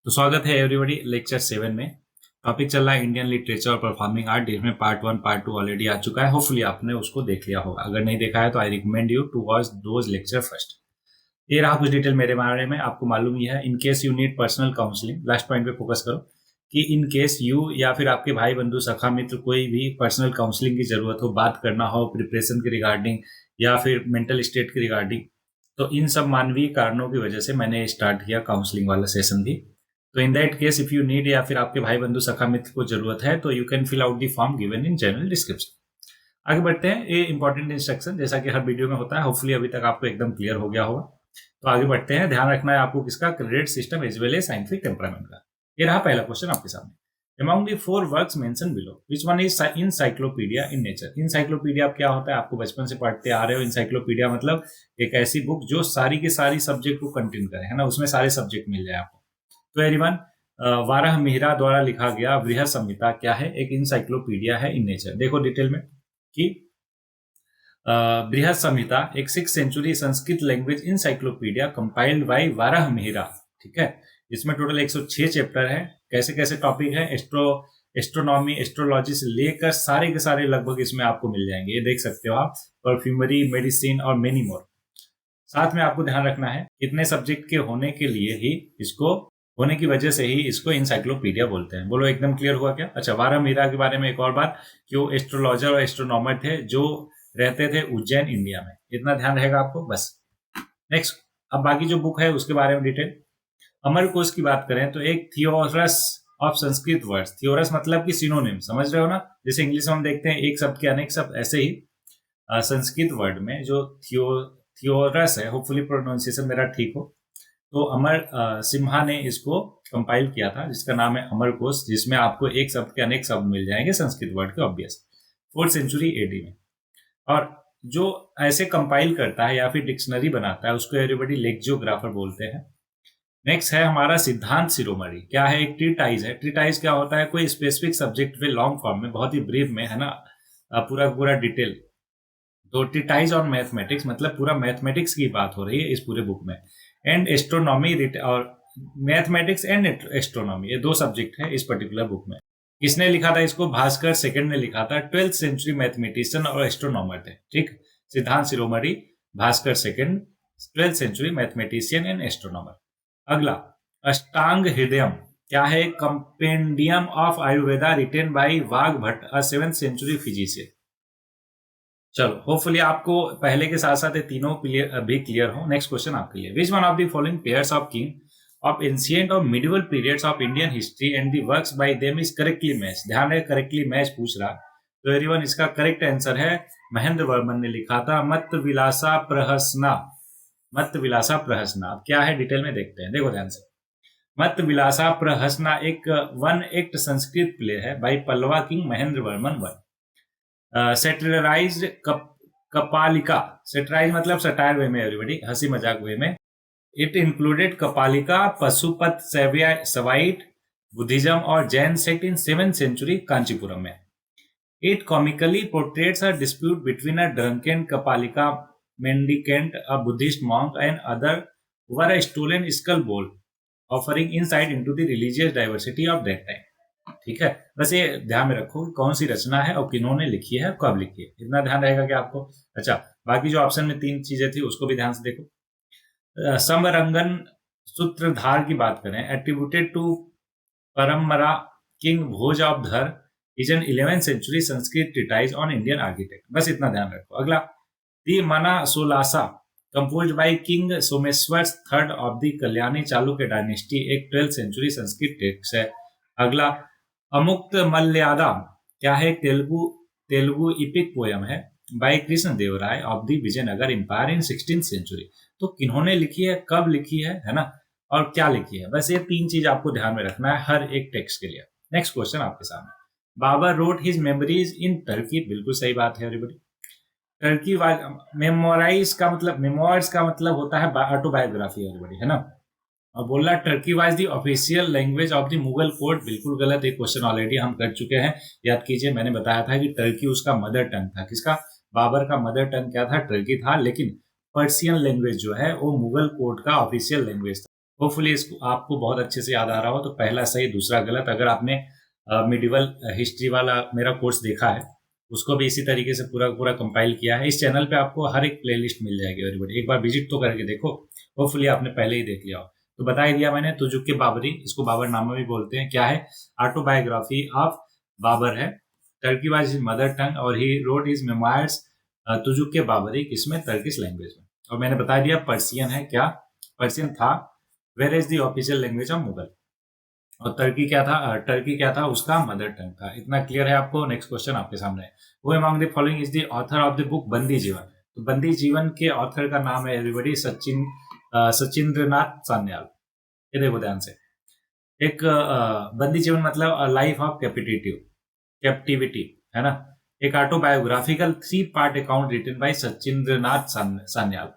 तो स्वागत है एवरीबॉडी लेक्चर 7 में। टॉपिक चल रहा है इंडियन लिटरेचर और परफॉर्मिंग आर्ट, जिसमें पार्ट 1 पार्ट 2 ऑलरेडी आ चुका है। होपफुली आपने उसको देख लिया होगा। अगर नहीं देखा है तो I recommend you to watch those lecture first. ये रहा कुछ डिटेल मेरे बारे में। आपको मालूम ही है, in case you need personal counselling, last point पे फोकस करो कि इन केस यू या फिर आपके भाई बंधु सखा मित्र कोई भी पर्सनल काउंसलिंग की जरूरत हो, बात करना हो प्रिपरेशन के रिगार्डिंग या फिर मेंटल स्टेट के रिगार्डिंग, तो इन सब मानवीय कारणों की वजह से मैंने स्टार्ट किया काउंसलिंग वाला सेशन भी। तो in that case if you need या फिर आपके भाई बंधु सखा मित्र को जरूरत है तो you can fill out the form given in general description. आगे बढ़ते हैं। ये इंपॉर्टेंट इंस्ट्रक्शन जैसा कि हर वीडियो में होता है, होपफुली अभी तक आपको एकदम क्लियर हो गया होगा। तो आगे बढ़ते हैं। ध्यान रखना है आपको किसका, credit system as well as scientific temperament का। ये रहा पहला क्वेश्चन आपके सामने। Among the four works mentioned below, which one is encyclopedia in nature? Encyclopedia क्या होता है, आपको बचपन से पढ़ते आ रहे हो। encyclopedia मतलब एक ऐसी बुक जो सारी के सारी सब्जेक्ट को कंटेन करे, है ना, उसमें सारे सब्जेक्ट मिल जाए आपको। तो एवरीवन, वाराह मिहिरा द्वारा लिखा गया बृहद संहिता क्या है? एक इंसाइक्लोपीडिया है इन नेचर। देखो डिटेल में कि बृहद संहिता एक 6th century Sanskrit language encyclopaedia compiled by Varaha Mihira. ठीक है, इसमें टोटल 106 चैप्टर है। कैसे कैसे टॉपिक है, एस्ट्रोनॉमी एस्ट्रोलॉजी से लेकर सारे के सारे लगभग इसमें आपको मिल जाएंगे। ये देख सकते हो आप, परफ्यूमरी, मेडिसिन और मेनी मोर। साथ में आपको ध्यान रखना है कितने सब्जेक्ट के होने के लिए ही इसको, होने की वजह से ही इसको इंसाइक्लोपीडिया बोलते हैं। बोलो एकदम क्लियर हुआ क्या? अच्छा, वाराह मिहिरा के बारे में एक और बात कि वो एस्ट्रोलॉजर और एस्ट्रोनॉमर थे जो रहते थे उज्जैन इंडिया में। इतना ध्यान रहेगा आपको बस। नेक्स्ट, अब बाकी जो बुक है उसके बारे में डिटेल। अमरकोश की बात करें तो एक थियोरस ऑफ संस्कृत वर्ड्स। थियोरस मतलब कि सिनोनिम, समझ रहे हो ना, जैसे इंग्लिश में हम देखते हैं एक शब्द के अनेक शब्द, ऐसे ही संस्कृत वर्ड में जो थियोरस है, होपफुली प्रोनाउंसिएशन मेरा ठीक हो, तो अमर सिम्हा ने इसको कंपाइल किया था, जिसका नाम है अमरकोश, जिसमें आपको एक शब्द के अनेक शब्द मिल जाएंगे संस्कृत वर्ड के, ऑब्वियस 4th सेंचुरी एडी में। और जो ऐसे कंपाइल करता है या फिर डिक्शनरी बनाता है उसको एवरीबॉडी लेक्सियोग्राफर बोलते हैं। नेक्स्ट है हमारा सिद्धांत शिरोमणि। क्या है? एक ट्रीटाइज है। ट्रीटाइज क्या होता है? कोई स्पेसिफिक सब्जेक्ट पे लॉन्ग फॉर्म में, बहुत ही ब्रीफ में, है ना, पूरा पूरा डिटेल। तो ट्रीटाइज ऑन मैथमेटिक्स मतलब पूरा मैथमेटिक्स की बात हो रही है इस पूरे बुक में। एंड एस्ट्रोनॉमी और मैथमेटिक्स एंड एस्ट्रोनॉमी, ये दो सब्जेक्ट है इस पर्टिकुलर बुक में। किसने लिखा था इसको? भास्कर सेकंड ने लिखा था। 12th सेंचुरी मैथमेटिशियन और एस्ट्रोनॉमर थे। ठीक, Siddhanta Shiromani, Bhaskara second, 12th century mathematician and astronomer. अगला, अष्टांग हृदयम क्या है? Compendium of Ayurveda written by Vagbhata, a 7th century physician. चलो, होपफुली आपको पहले के साथ साथ ये तीनों भी क्लियर हो। नेक्स्ट क्वेश्चन आपके लिए, which one of the following pairs of king of ancient और medieval periods of Indian history and the works by them is correctly match? ध्यान रहे, करेक्टली मैच पूछ रहा। तो एवरीवन, इसका करेक्ट आंसर है महेंद्र वर्मन ने लिखा था मत विलासा प्रहसना। मत विलासा प्रहसना अब क्या है डिटेल में देखते हैं, देखो ध्यान से। मत विलासा प्रहसना एक वन एक्ट संस्कृत प्ले है by Pallava king Mahendravarman one. Satirised Kapalika, satirise मतलब सटायर वे में, एवरीबॉडी हंसी मजाक वे में। It included Kapalika, Pashupata, Shaivite, Buddhism और Jain sect in 7th century Kanchipuram में। It comically portrays a dispute between a drunken Kapalika mendicant, a Buddhist monk, and other were a stolen skull bowl, offering insight into the religious diversity of that time. ठीक है, बस ये ध्यान में रखो कौन सी रचना है और किन्होंने लिखी है, कब लिखी है, इतना ध्यान रहेगा कि आपको। अच्छा, बाकी जो ऑप्शन में 3 चीजें थी उसको भी ध्यान से देखो। समरंगन सूत्रधार की बात करें, attributed to Paramara king Bhoja of Dhar, is an 11th century Sanskrit treatise on Indian architect. बस इतना ध्यान रखो। अगला, The Manasolasa, composed by King Someshwar III of the Kalyani Chalukya dynasty, एक 12th सेंचुरी संस्कृत टेक्स्ट है। अगला, अमुक्त मल्यादा क्या है? तेलुगु इपिक पोयम है by Krishna Deva Raya of the Vijayanagara empire in 16th century. तो किन्होंने लिखी है, कब लिखी है ना, और क्या लिखी है, बस ये 3 चीज आपको ध्यान में रखना है हर एक टेक्स्ट के लिए। नेक्स्ट क्वेश्चन आपके सामने, Babur wrote his memories in Turki. बिल्कुल सही बात है एवरीबॉडी। टर्की मेमोराइज का मतलब, मेमोर्स का मतलब होता है ऑटोबायोग्राफी, एवरीबॉडी, है ना। और बोल रहा Turkey was the official language of the Mughal court. बिल्कुल गलत, एक क्वेश्चन ऑलरेडी हम कर चुके हैं, याद कीजिए। मैंने बताया था कि टर्की उसका मदर टंग था। किसका? बाबर का मदर टंग क्या था? टर्की था, लेकिन पर्शियन लैंग्वेज जो है वो मुगल कोर्ट का ऑफिशियल लैंग्वेज था। होपफुली इसको आपको बहुत अच्छे से याद आ रहा हो। तो पहला सही, दूसरा गलत। अगर आपने मिडिवल हिस्ट्री वाला मेरा कोर्स देखा है, उसको भी इसी तरीके से पूरा पूरा कंपाइल किया है। इस चैनल पे आपको हर एक प्लेलिस्ट मिल जाएगी एवरीबॉडी, एक बार विजिट तो करके देखो। होपफुली आपने पहले ही देख लिया हो। तो बता ही दिया मैंने, तुजुक के बाबरी, इसको बाबरनामा भी बोलते हैं। क्या है? ऑटोबायोग्राफी ऑफ बाबर है। Turki was his mother tongue और he wrote his memoirs Tuzuk e Baburi, किसमें? टर्किश लैंग्वेज में। और मैंने बता दिया पर्सियन है। क्या पर्सियन था? Where is the official language of Mughal. और टर्की क्या था? टर्की क्या था? उसका मदर टंग था। इतना क्लियर है आपको? नेक्स्ट क्वेश्चन आपके सामने है। Who among the following is the author of the book बंदी जीवन? तो बंदी जीवन के ऑथर का नाम है एवरीबॉडी सचिंद्रनाथ सान्याल। ये देखो ध्यान से। एक बंदी जीवन मतलब लाइफ ऑफ कैप्टिविटी, है ना। एक autobiographical 3 part account written by Sachindranath Sanyal.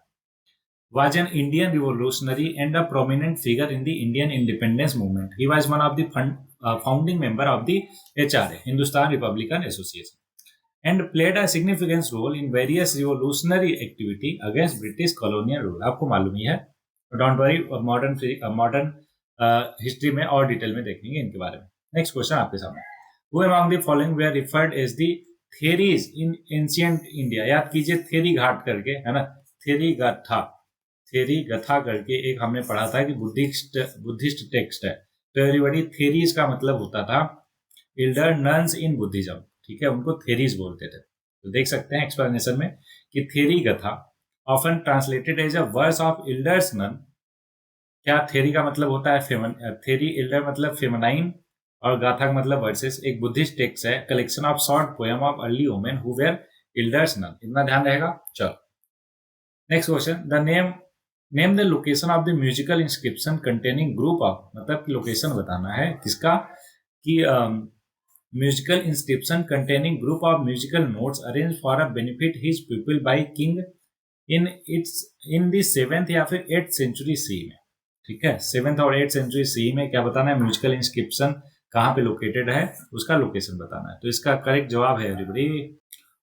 Was an Indian revolutionary and a prominent figure in the Indian independence movement. He was one of the founding member of the HRA, Hindustan Republican Association, and played a significant role in various revolutionary activity against British colonial rule. आपको मालूम ही है, don't worry, modern history में और detail में देखेंगे इनके बारे में। नेक्स्ट क्वेश्चन आपके सामने। Who among the following were referred as the theories in ancient India? याद कीजिए, थेरी घाट करके, है ना, थेरी गथा करके एक हमने पढ़ा था कि बुद्धिस्ट टेक्स्ट है। तो एवरीबॉडी, थेरीज का मतलब होता था एल्डर नन्स इन बुद्धिज्म, ठीक है, उनको थेरीज बोलते थे। तो देख सकते हैं एक्सप्लेनेशन में कि Theri Gatha often translated as a verse of elders nun. क्या थेरी का मतलब होता है? थेरी एल्डर मतलब फेमनाइन और गाथा का मतलब वर्सेस। एक बुद्धिस्ट टेक्स्ट है, collection of short poem of early women who were elders nun. इतना ध्यान रहेगा। चलो next question. The name the location of the musical inscription containing group of, मतलब कि लोकेशन बताना है किसका, कि musical inscription containing group of musical notes arrange for a benefit his people by king in the 7th या फिर 8th century C में। ठीक है, 7th और 8th सेंचुरी सी में क्या बताना है? म्यूजिकल इंस्क्रिप्शन कहाँ पे लोकेटेड है, उसका लोकेशन बताना है। तो इसका करेक्ट जवाब है एवरीबॉडी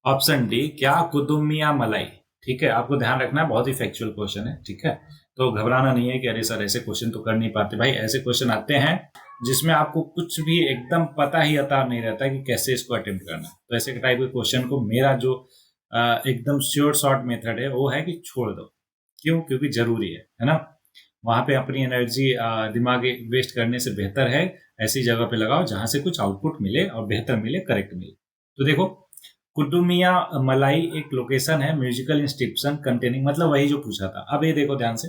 ऑप्शन डी, क्या? कुतुमिया मलाई। ठीक है, आपको ध्यान रखना है, बहुत ही फैक्चुअल क्वेश्चन है। ठीक है, तो घबराना नहीं है कि अरे सर ऐसे क्वेश्चन तो कर नहीं पाते। भाई ऐसे क्वेश्चन आते हैं जिसमें आपको कुछ भी एकदम पता ही अता नहीं रहता कि कैसे इसको अटेम्प्ट करना है। तो ऐसे टाइप के क्वेश्चन को मेरा जो एकदम श्योर शॉर्ट मेथड है वो है कि छोड़ दो। क्यों? क्योंकि जरूरी है ना। वहां पे अपनी एनर्जी दिमाग वेस्ट करने से बेहतर है ऐसी जगह पे लगाओ जहां से कुछ आउटपुट मिले और बेहतर मिले, करेक्ट मिले। तो देखो, कुटुमिया मलाई एक लोकेशन है म्यूजिकल इंस्क्रिप्शन कंटेनिंग, मतलब वही जो पूछा था। अब ये देखो ध्यान से,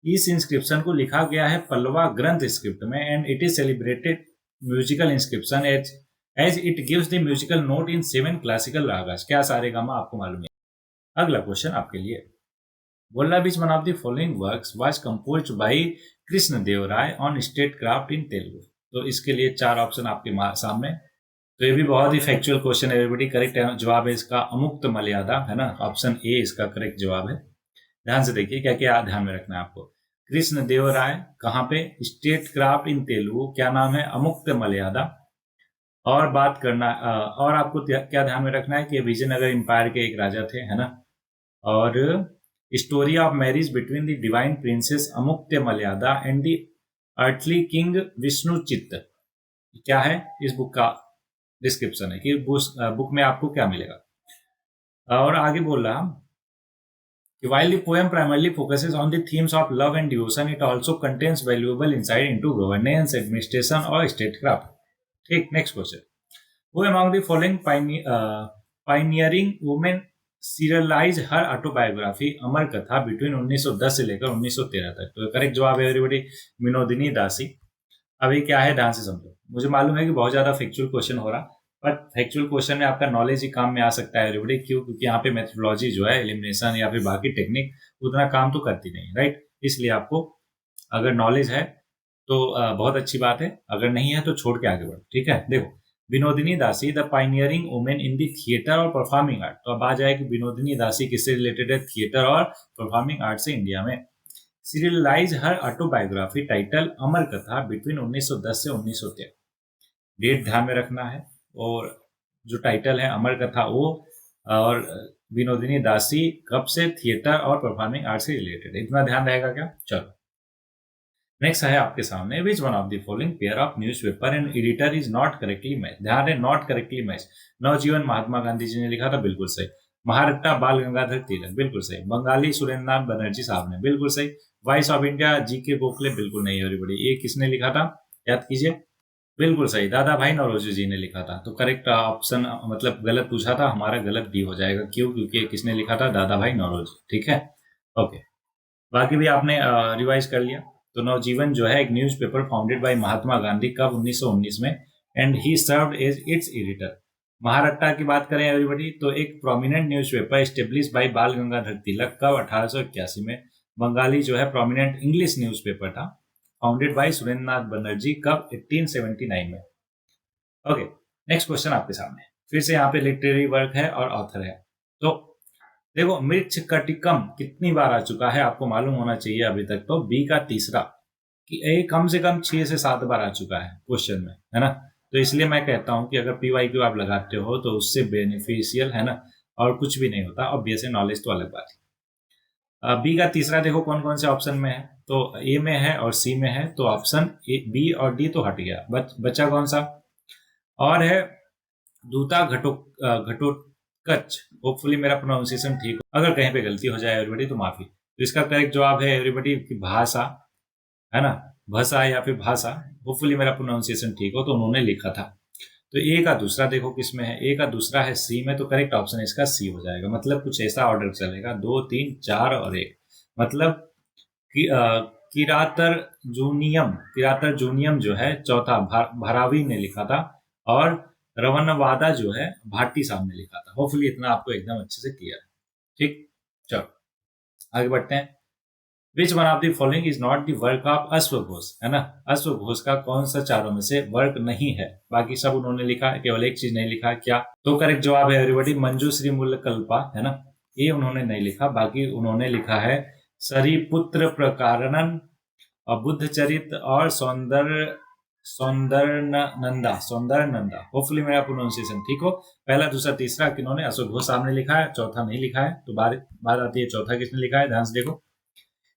इस इंस्क्रिप्शन को लिखा गया है पल्लवा ग्रंथ स्क्रिप्ट में and it is celebrated musical inscription as it gives the musical note in 7 classical ragas. क्या सारे गामा आपको मालूम है। अगला क्वेश्चन आपके लिए, बोलना which one of the following works was composed by Krishna Deva Raya on statecraft in Telugu. तो इसके लिए 4 ऑप्शन आपके सामने। तो ये भी बहुत ही फैक्चुअल क्वेश्चन है एवरीबॉडी। करेक्ट जवाब है इसका अमुक्त मर्यादा, है ना। ऑप्शन ए इसका करेक्ट जवाब है। ध्यान से देखिए क्या क्या ध्यान में रखना है आपको। कृष्ण देव राय कहाँ पे? स्टेट क्राफ्ट इन तेलुगु, क्या नाम है? अमुक्त मर्यादा। और बात करना और आपको क्या ध्यान में रखना है कि विजयनगर एम्पायर के एक राजा थे, है ना। और story of marriage between the divine princess Amuktamalyada and the earthly king Vishnu Chitta, क्या है इस बुक का डिस्क्रिप्शन है कि बुक में आपको क्या मिलेगा। और आगे बोल रहा कि while the poem primarily focuses on the themes of love and devotion, it also contains valuable insight into governance, administration और statecraft. ठीक, next question. Who among the following pioneering women serialized her autobiography अमर कथा between 1910 से लेकर 1913 तक? तो correct जवाब है everybody Vinodini दासी। अब ये क्या है, ध्यान से समझो। मुझे मालूम है कि बहुत ज्यादा फैक्चुअल क्वेश्चन हो रहा, पर फैक्चुअल क्वेश्चन में आपका नॉलेज ही काम में आ सकता है एवरीबॉडी। क्यों? क्योंकि यहाँ पे मेथोडोलॉजी जो है, एलिमिनेशन या फिर बाकी टेक्निक उतना काम तो करती नहीं, राइट। इसलिए आपको अगर नॉलेज है तो बहुत अच्छी बात है, अगर नहीं है तो छोड़ के आगे बढ़ो। ठीक है, देखो, विनोदिनी दासी the pioneering women in the theatre और परफॉर्मिंग आर्ट। तो अब आ जाए कि विनोदिनी दासी किससे रिलेटेड है? थिएटर और परफॉर्मिंग आर्ट से इंडिया में। सीरियलाइज हर ऑटोबायोग्राफी टाइटल अमर कथा बिटवीन 1910 से 1913। डेट ध्यान में रखना है, और जो टाइटल है अमर कथा वो, और विनोदिनी दासी कब से थिएटर और परफॉर्मिंग आर्ट से रिलेटेड है, इतना ध्यान रहेगा क्या। चलो नेक्स्ट है आपके सामने, विच one of the following pair of newspaper and editor is not correctly match. ध्यान रहे, नॉट करेक्टली मैच। नवजीवन महात्मा गांधी जी ने लिखा था, बिल्कुल सही। महारत्ता बाल गंगाधर तिलक, बिल्कुल सही। बंगाली सुरेंद्रनाथ बनर्जी साहब ने, बिल्कुल सही। वॉइस ऑफ इंडिया जी के गोखले, बिल्कुल नहीं। एवरीबॉडी, ये किसने लिखा था, याद कीजिए। बिल्कुल सही, दादा भाई नौरोजी जी ने लिखा था। तो करेक्ट ऑप्शन, मतलब गलत पूछा था हमारा, गलत डी हो जाएगा। क्यों? क्योंकि किसने लिखा था, दादा भाई नौरोजी। ठीक है, ओके। बाकी भी आपने रिवाइज कर लिया। तो नवजीवन जो है एक newspaper founded by Mahatma Gandhi, कब? 1919 में, and he served as its editor. Mahratta की बात करें एवरीबॉडी, तो एक प्रोमिनेंट न्यूज़पेपर एस्टेब्लिश बाय बाल गंगाधर तिलक, कब? 1881 में। बंगाली जो है प्रोमिनेंट इंग्लिश न्यूज़पेपर था, फाउंडेड बाय सुरेंद्रनाथ बनर्जी, कब? 1879 में। ओके, नेक्स्ट क्वेश्चन आपके सामने। फिर से यहाँ पे लिटरेरी वर्क है और ऑथर है। तो देखो, मृक्ष कटिकम कितनी बार आ चुका है आपको मालूम होना चाहिए अभी तक। तो बी का तीसरा, कि ए कम से कम 6 से 7 बार आ चुका है क्वेश्चन में, है ना। तो इसलिए मैं कहता हूं कि अगर PYQ आप लगाते हो तो उससे बेनिफिशियल है ना, और कुछ भी नहीं होता। ऑब्वियस है, नॉलेज तो अलग बात है। बी का तीसरा देखो कौन कौन से ऑप्शन में है। तो ए में है और सी में है, तो ऑप्शन ए, बी और डी तो हट गया। बचा कौन सा? और है दूता घटोत्कच। होपफुली मेरा प्रोनाउंसिएशन ठीक हो, अगर कहीं पे गलती हो जाए एवरीबॉडी तो माफी। तो इसका करेक्ट जवाब है एवरीबॉडी की भाषा, है ना, भाषा या फिर भाषा। होपफुली मेरा प्रोनाउंसिएशन ठीक हो। तो उन्होंने लिखा था। तो ए का दूसरा देखो किसमें है, ए का दूसरा है सी में। तो करेक्ट ऑप्शन इसका सी हो जाएगा। मतलब कुछ ऐसा ऑर्डर चलेगा, 2, 3, 4 और 1। मतलब कि किरातर जूनियम जो है चौथा, भरावी ने लिखा था। और रवनवादा जो है भाटी साहब ने लिखा था। होपफुली इतना आपको एकदम अच्छे से क्लियर है। ठीक, चलो आगे बढ़ते हैं। Which one of the following is not the work of अश्वघोष, है ना। अश्वघोष का कौन सा चारों में से वर्क नहीं है? बाकी सब उन्होंने लिखा है, केवल एक चीज नहीं लिखा, क्या? तो करेक्ट जवाब है एवरीबॉडी मंजूश्री मूलकल्पा, है ना। ये उन्होंने नहीं लिखा। बाकी उन्होंने लिखा है सरिपुत्र प्रकारणन और बुद्ध चरित और सौंदर्य नंदा। होपफुली मेरा प्रोनाउंसिएशन ठीक हो। पहला, दूसरा, तीसरा किन्होंने? अशोक घोष साहब ने लिखा है, चौथा नहीं लिखा है। तो बात आती है चौथा किसने लिखा है, ध्यान से देखो।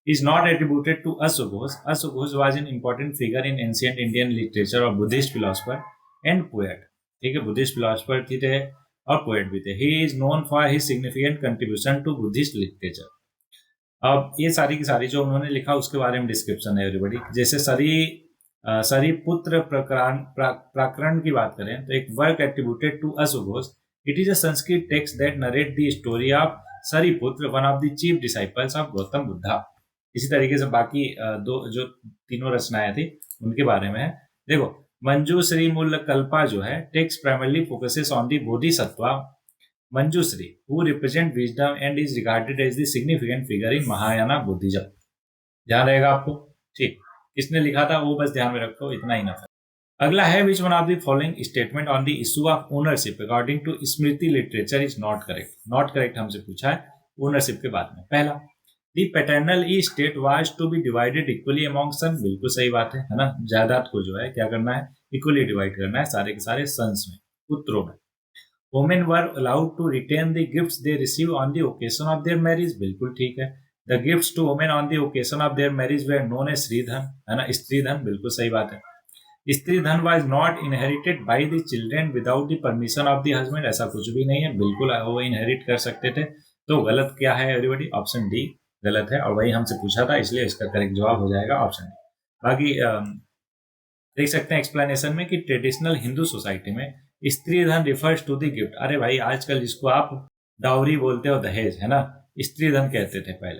is not attributed to Ashoghosh. Ashoghosh was an important figure in ancient Indian literature और Buddhist philosopher and poet. ठीक है, बुद्धिस्ट फिलोसफर थे और पोएट भी थे। He is known for his significant contribution to Buddhist literature. अब ये सारी की सारी जो उन्होंने लिखा उसके बारे में डिस्क्रिप्शन है एवरीबॉडी। जैसे सरिपुत्र प्राकरण की बात करें तो एक वर्क एट्रीब्यूटेड टू अशोघोष। It is a Sanskrit text that narrate the story of Sariputra, one of the chief disciples of Gautama Buddha. इसी तरीके से बाकी दो जो तीनों रचनाएं थी उनके बारे में है। देखो, मंजूश्री मूलकल्पा जो है text primarily focuses on the bodhisattva Manjushri, who represent wisdom and is regarded as the significant figure in Mahayana Buddhism. ध्यान रहेगा आपको। ठीक, किसने लिखा था वो बस ध्यान में रखो, इतना ही नफा। अगला है which one of the following statement on the issue of ownership according to Smriti literature is not correct. Not correct हमसे पूछा है ओनरशिप के बाद में। पहला, the paternal estate was to be divided equally among son. बिल्कुल सही बात है ना। जायदाद को जो है क्या करना है, इक्वली डिवाइड करना है सारे के सारे सन्स में, पुत्रों में। Women were allowed to retain the gifts they receive on the occasion of their marriage. बिल्कुल ठीक है। The gifts to women on the occasion of their marriage were known as Shridhan, है ना, स्त्रीधन। बिल्कुल सही बात है। स्त्रीधन was not inherited by the children without the permission of the husband. ऐसा कुछ भी नहीं है, बिल्कुल वो इनहेरिट कर सकते थे। तो गलत क्या है एवरीबॉडी? ऑप्शन डी गलत है, और वही हमसे पूछा था, इसलिए इसका करेक्ट जवाब हो जाएगा ऑप्शन डी। बाकी देख सकते हैं एक्सप्लेनेशन में कि ट्रेडिशनल हिंदू सोसाइटी में स्त्री धन रिफर्स टू द गिफ्ट। अरे भाई, आजकल जिसको आप डाउरी बोलते हो, दहेज, है ना, स्त्री धन कहते थे पहले।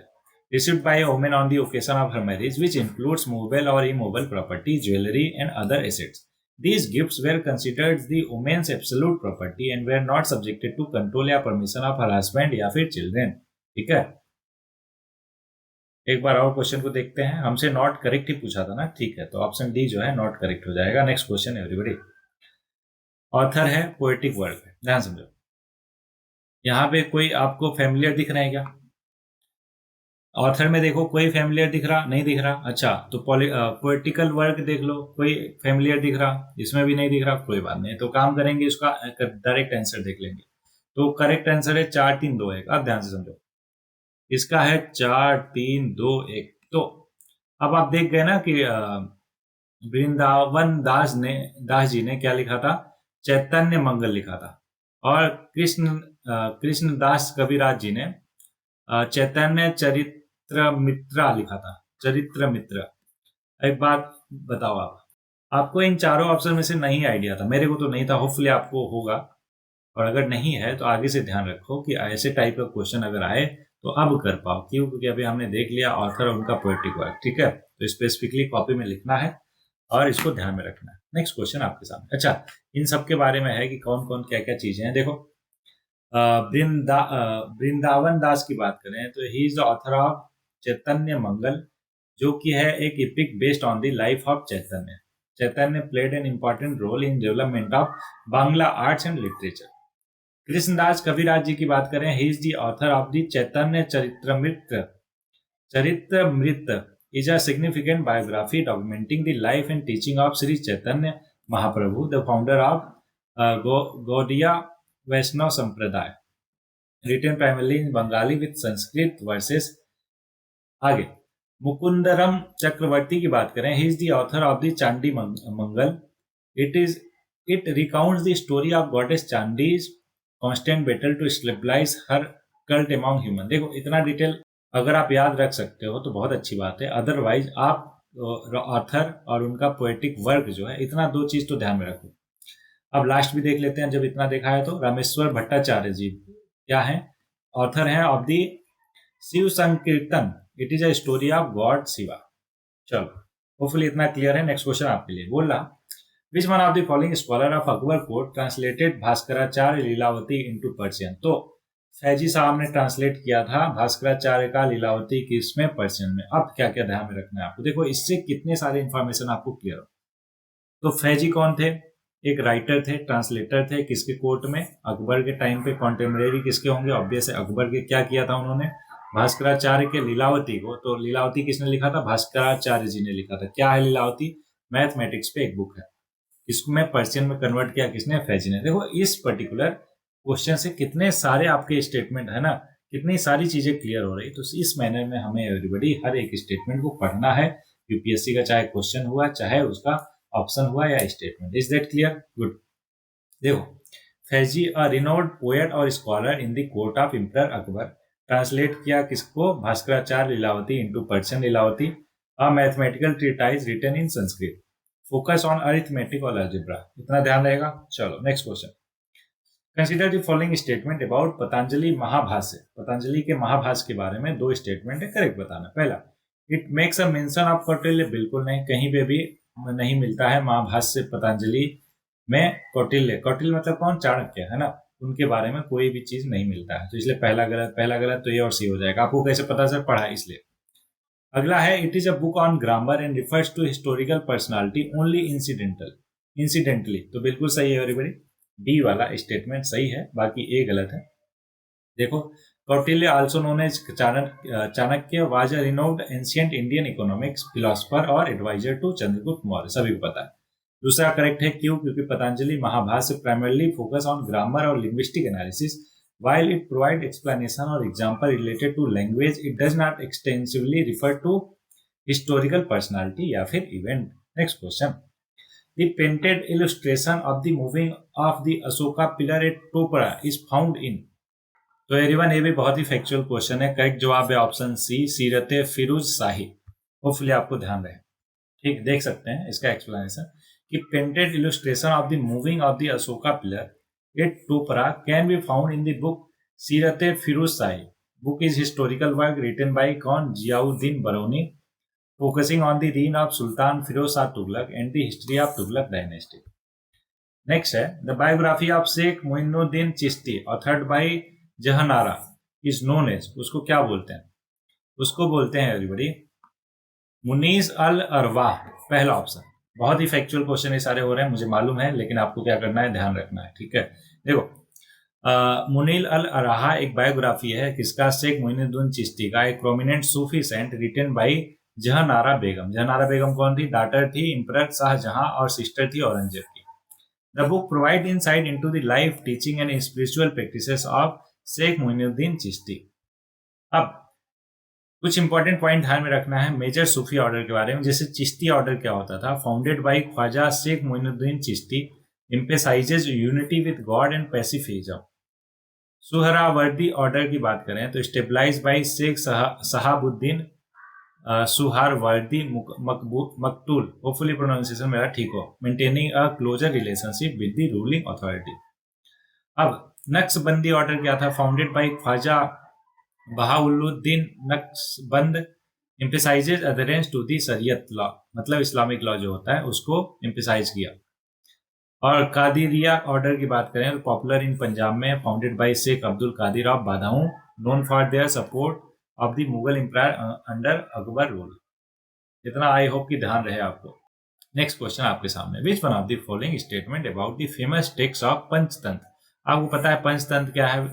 Received by women on the occasion of her marriage which includes movable और immovable property, jewellery and other assets. These gifts were considered the woman's absolute property and were not subjected to control या permission of her husband या फिर children। ठीक है, एक बार और question को देखते हैं। हमसे नॉट करेक्ट ही पूछा था ना, ठीक है, तो ऑप्शन डी जो है नॉट करेक्ट हो जाएगा। Next question everybody. ऑथर है, पोएटिक वर्क है, ध्यान समझो। यहाँ पे कोई आपको फैमिलियर दिख रहा है क्या? ऑथर में देखो, कोई फैमिलियर दिख रहा? नहीं दिख रहा। अच्छा, तो पोएटिकल वर्क देख लो, कोई फैमिलियर दिख रहा? इसमें भी नहीं दिख रहा। कोई बात नहीं, तो काम करेंगे, इसका डायरेक्ट आंसर देख लेंगे। तो करेक्ट आंसर है 4, 3, 2, 1। अब ध्यान से समझो, इसका है 4, 3, 2, 1। तो अब आप देख गए ना कि वृंदावन दास जी ने क्या लिखा था, चैतन्य मंगल लिखा था, और कृष्णदास कविराज जी ने चैतन्य चरित्र मित्रा लिखा था, चरित्र मित्र। एक बात बताओ, आप आपको इन चारों ऑप्शन में से नहीं आइडिया था, मेरे को तो नहीं था, होपफुली आपको होगा, और अगर नहीं है तो आगे से ध्यान रखो कि ऐसे टाइप का क्वेश्चन अगर आए तो अब कर पाओ। क्यों? क्योंकि अभी हमने देख लिया ऑथर और उनका पोएटिक वर्क, ठीक है, तो स्पेसिफिकली कॉपी में लिखना है और इसको ध्यान में रखना है। नेक्स्ट क्वेश्चन आपके सामने। अच्छा, इन सब के बारे में है कि कौन कौन क्या क्या चीजें हैं। देखो, वृंदावन दास की बात करें तो he is the author of Chaitanya Mangal, जो कि है एक epic based on the life of Chaitanya. Chaitanya played an important role in development of Bangla arts and literature. Krishnadas Kaviraj ji की बात करें, he is the author of the Chaitanya Charitamrita. Charitamrita is a significant biography documenting the life and teaching of Sri Chaitanya Mahaprabhu, the founder of Gaudiya Vaishnava Sampradaya, written primarily in Bengali with Sanskrit verses. आगे मुकुंदरम चक्रवर्ती की बात करें, he is the author of the Chandi Mangal. It recounts the story of goddess Chandi's constant battle to stabilise her cult among human. देखो, इतना detail अगर आप याद रख सकते हो तो बहुत अच्छी बात है, अदरवाइज आप ऑथर और उनका पोएटिक वर्क जो है, इतना दो चीज तो ध्यान में रखो। अब लास्ट भी देख लेते हैं, जब इतना देखा है तो रामेश्वर भट्टाचार्य जी क्या है, ऑथर हैं ऑफ द शिव संकीर्तन, it is a story of God Shiva. चलो, होपफुली इतना क्लियर है। नेक्स्ट क्वेश्चन आपके लिए बोल रहा, which one of the following scholar of Akbar court translated Bhaskaracharya Lilavati into Persian. तो फैजी साहब ने ट्रांसलेट किया था भास्कराचार्य का लीलावती किसमें, पर्शियन में। अब क्या क्या ध्यान में रखना है आपको, देखो इससे कितने सारे इंफॉर्मेशन आपको क्लियर हो। तो फैजी कौन थे? एक राइटर थे, ट्रांसलेटर थे, किसके कोर्ट में, अकबर के टाइम पे। कॉन्टेम्परेरी किसके होंगे? ऑब्वियस है अकबर के। क्या किया था उन्होंने? भास्कराचार्य के लीलावती को। तो लीलावती किसने लिखा था? भास्कराचार्य जी ने लिखा था। क्या है लीलावती? मैथमेटिक्स पे एक बुक है। इसको मैं पर्शियन में कन्वर्ट किया किसने? फैजी ने। देखो, इस पर्टिकुलर क्वेश्चन से कितने सारे आपके स्टेटमेंट है ना, कितनी सारी चीजें क्लियर हो रही। तो इस मैनर में हमें एवरीबडी हर एक स्टेटमेंट को पढ़ना है, यूपीएससी का चाहे क्वेश्चन हुआ, चाहे उसका ऑप्शन हुआ या statement. Is that clear? Good. देखो, फैजी अ रिनोड पोएट और scholar in the court of emperor Akbar, translate किया किसको? Bhaskaracharya Lilavati into Persian Lilavati, a mathematical treatise written in Sanskrit, focus on arithmetic और अलजेब्रा। इतना ध्यान रहेगा। चलो, next question. Consider the following statement about Patanjali Mahabhashya. Patanjali के महाभाष्य के बारे में दो स्टेटमेंट है, करेक्ट बताना। पहला, it makes a mention of Kautilya. बिल्कुल नहीं, कहीं पे भी नहीं मिलता है महाभाष्य पतंजलि में कौटिल्य। कौटिल्य मतलब कौन? चाणक्य, है ना, उनके बारे में कोई भी चीज नहीं मिलता है। तो इसलिए पहला गलत, पहला गलत, तो ये और सी हो जाएगा। आपको कैसे पता? सर पढ़ा इसलिए। अगला है, it is a book on grammar and refers to historical personality only incidentally. तो बिल्कुल सही है एवरीबॉडी, डी वाला स्टेटमेंट सही है, बाकी ए गलत है। देखो, Kautilya also known as Chanakya was a renowned ancient Indian economics philosopher और एडवाइजर टू चंद्रगुप्त मौर्य। सभी को पता है। दूसरा करेक्ट है, क्यों? क्योंकि Patanjali Mahabhashya primarily focus on grammar और linguistic analysis. While it provides explanation or example related to language, it does not extensively refer to historical personality या फिर event. Next question. The painted illustration of the moving of the Ashoka pillar at Topara is found in. तो everyone, ये भी बहुत ही factual question है। Correct जवाब है option C, सीरत फिरोज शाही। होपफुली आपको ध्यान रहे। ठीक, देख सकते हैं इसका एक्सप्लेनेशन कि painted illustration of the moving of the Ashoka pillar at Topara can be found in the book Sirat Firuz Shahi. Book is historical work written by कौन? Ziauddin Baroni, focusing on the reign of Sultan Firoz Shah Tughlaq and the history of Tughlaq dynasty. Next है, the biography of Sheikh Muinuddin Chishti, authored by Jahanara, is known as, उसको क्या बोलते हैं? उसको बोलते हैं everybody मुनीस अल अरवाह। पहला option. बहुत ही फैक्चुअल क्वेश्चन ये सारे हो रहे हैं, मुझे मालूम है, लेकिन आपको क्या करना है? ध्यान रखना है, ठीक है। देखो, मुनील अल अराहा एक बायोग्राफी है किसका? शेख मोइनुद्दीन चिश्ती का, एक prominent Sufi saint, written by Jahanara Begum. Jahanara Begum कौन थी? डॉटर थी इंपरर शाहजहां और सिस्टर थी औरंगजेब की। The book provide insight into the life, teaching and spiritual practices of Sheikh Moinuddin Chishti. अब कुछ इंपॉर्टेंट पॉइंट ध्यान में रखना है मेजर सूफी ऑर्डर के बारे में। जैसे चिश्ती ऑर्डर क्या होता था, founded by Khwaja Sheikh Moinuddin Chishti, emphasises unity with God and pacifism. Suhrawardi order की बात करें तो stabilise by Sheikh Shahabuddin Suhrawardi Maqtul, hopefully pronunciation मेरा ठीक हो, maintaining a closer relationship with the ruling authority. अब नक्शबंदी ऑर्डर क्या था, founded by Khwaja Bahauddin Naqshband, emphasises adherence to the sharia law, मतलब इस्लामिक लॉ जो होता है उसको एम्फेसाइज किया। और कादिरिया ऑर्डर की बात करें तो पॉपुलर इन पंजाब में, founded by Sheikh Abdul Qadir of Badaun, known for their support of the Mughal empire under Akbar rule. इतना आई होप कि ध्यान रहे आपको। नेक्स्ट क्वेश्चन आपके सामने, विच one of the following statement about the famous text of Panchatantra. आपको पता है पंचतंत्र क्या है,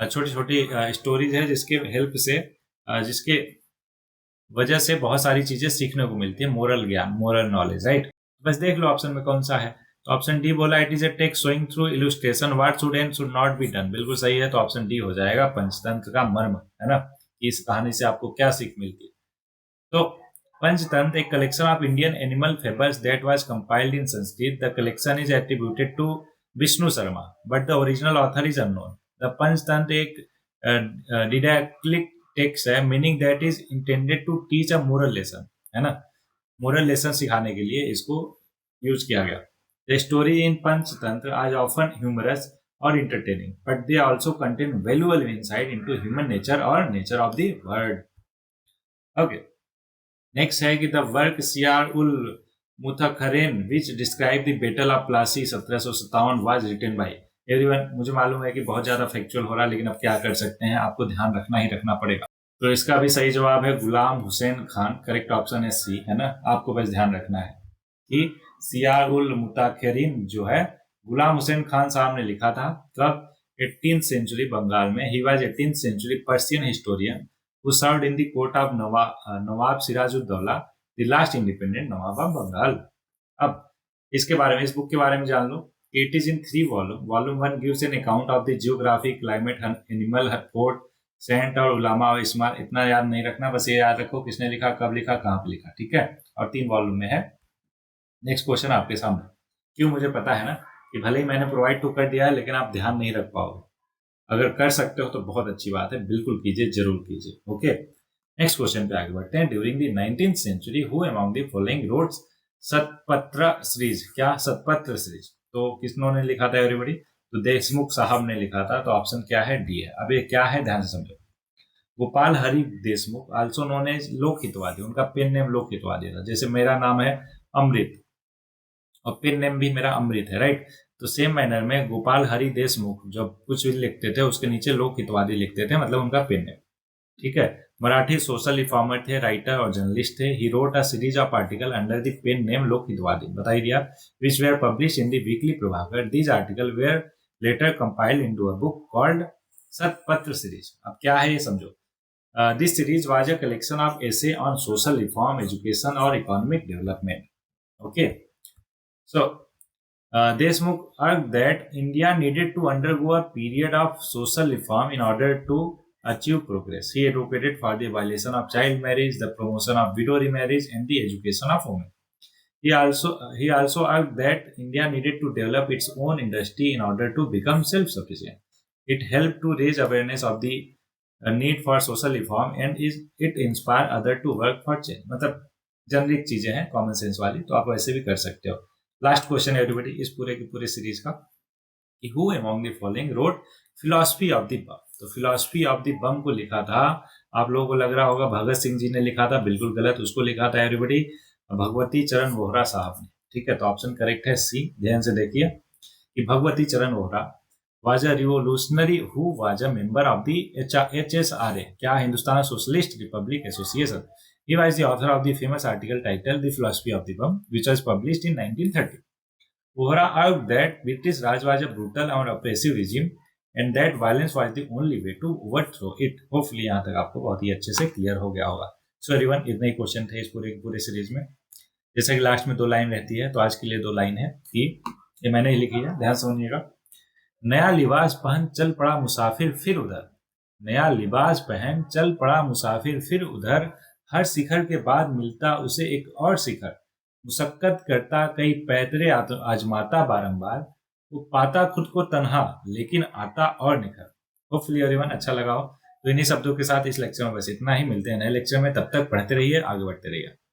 छोटी छोटी स्टोरीज है जिसके हेल्प से जिसके वजह से बहुत सारी चीजें सीखने को मिलती है, मोरल ज्ञान, मोरल नॉलेज, राइट। बस देख लो ऑप्शन में कौन सा है। तो ऑप्शन डी बोला, it is a text showing through illustration what should and should not be done. बिल्कुल सही है, तो ऑप्शन डी हो जाएगा पंचतंत्र का मर्म, है ना, इस कहानी से आपको क्या सीख मिलती है। तो पंचतंत्र एक collection of Indian animal fables that was compiled in Sanskrit. The collection is attributed to Vishnu Sharma but the original author is unknown. The Panchatantra एक डिडैक्टिक टेक्स्ट है, meaning that is intended to teach a moral lesson, है ना, moral lesson सिखाने के लिए इसको use किया गया। The story in Panchatantra are often humorous और entertaining but they also contain valuable insight into human nature और nature of the world. Okay, next है कि the work Siyar ul Mutakherin which describe the battle of Plassey 1757 was written by. Everyone, मुझे मालूम है कि बहुत ज्यादा फैक्चुअल हो रहा है, लेकिन अब क्या कर सकते हैं, आपको ध्यान रखना ही रखना पड़ेगा। तो इसका भी सही जवाब है गुलाम हुसैन खान, करेक्ट ऑप्शन है सी, है ना। आपको बस ध्यान रखना है कि सियार उल मुताखिरीन जो है गुलाम हुसैन खान साहब ने लिखा था, तब 18th सेंचुरी बंगाल में। He was 18th century Persian historian who served in the court of Nawab Sirajuddaulah, the last independent Nawab of Bengal। अब इसके बारे में, इस बुक के बारे में जान लो। It is in 3 volumes. Volume 1 gives an account of the geography, climate, animal, court, saint और उलामा और इस्माल। इतना याद नहीं रखना, बस ये याद रखो किसने लिखा, कब लिखा, कहाँ पे लिखा, ठीक है। और 3 वॉल्यूम में है। नेक्स्ट क्वेश्चन आपके सामने, क्यों, मुझे पता है ना कि भले ही मैंने प्रोवाइड तो कर दिया है लेकिन आप ध्यान नहीं रख पाओगे। अगर कर सकते हो तो बहुत अच्छी बात है, बिल्कुल कीजिए, जरूर कीजिए। ओके, नेक्स्ट क्वेश्चन पे आगे बढ़ते हैं। During the 19th century who among the following wrote Shatapatre series. क्या सतपत्र सीरीज, तो किसने लिखा था एवरीबॉडी, तो देशमुख साहब ने लिखा था। तो ऑप्शन क्या है, डी है। अब ये क्या है, ध्यान से समझो। Gopal Hari Deshmukh, also known as Lokhitwadi, उनका पेन नेम लोक हितवादी था। जैसे मेरा नाम है अमृत और पेन नेम भी मेरा अमृत है, राइट। तो सेम मैनर में गोपाल हरि देशमुख जब कुछ भी लिखते थे उसके नीचे लोक हितवादी लिखते थे, मतलब उनका पेन नेम, ठीक है। मराठी सोशल रिफॉर्मर थे, राइटर और जर्नलिस्ट थे। He wrote a series of article under the pen name Lok Hitwadi, बता ही दिया, which were publish in the weekly Prabhakar. These articles were later compiled into a book called Shatapatre series. अब क्या है ये समझो। This series was a collection of essay on social reform, education और economic development. Okay, so Deshmukh argued that India needed to undergo a period of social reform in order to achieve progress. He advocated for the abolition of child marriage, the promotion of widow remarriage, and the education of women. He also argued that India needed to develop its own industry in order to become self-sufficient. It helped to raise awareness of the need for social reform and it inspire others to work for change. मतलब generic चीजें हैं, common sense वाली, तो आप वैसे भी कर सकते हो। लास्ट क्वेश्चन है एवरीबॉडी इस पूरे की पूरे सीरीज का, कि who among the following wrote philosophy of the bomb. तो फिलॉसफी ऑफ द बम को लिखा था, आप लोगों को लग रहा होगा भगत सिंह जी ने लिखा था, बिल्कुल गलत। उसको लिखा था एवरीबॉडी भगवती चरण वोहरा साहब ने, ठीक है। तो ऑप्शन करेक्ट है सी। ध्यान से देखिए कि भगवती चरण Vohra was a revolutionary who was a member of the HSRA, क्या Hindustan socialist Republic association. He was the author of the famous article titled The Philosophy of the Bomb, which was published in 1930. Vohra argued that British Raj was a brutal and oppressive regime and that violence was the only way to overthrow it. Hopefully यहाँ तक आपको बहुत ही अच्छे से clear हो गया होगा। So everyone, इतने ही क्वेश्चन थे इस पूरे सीरीज में। जैसे कि लास्ट में 2 लाइन रहती है, तो आज के लिए 2 लाइन है कि ये मैंने ही लिखी है, ध्यान समझिएगा। नया लिबास पहन चल पड़ा मुसाफिर फिर उधर, नया लिबास पहन चल पड़ा मुसाफिर फिर उधर, हर शिखर के बाद मिलता उसे एक और शिखर, मुशक्कत करता कई पैतरे आजमाता बारंबार, वो पाता खुद को तन्हा लेकिन आता और निखर। होपफुली एवरीवन अच्छा लगा हो। तो इन्हीं शब्दों के साथ इस लेक्चर में बस इतना ही, मिलते हैं नए लेक्चर में, तब तक पढ़ते रहिए, आगे बढ़ते रहिए।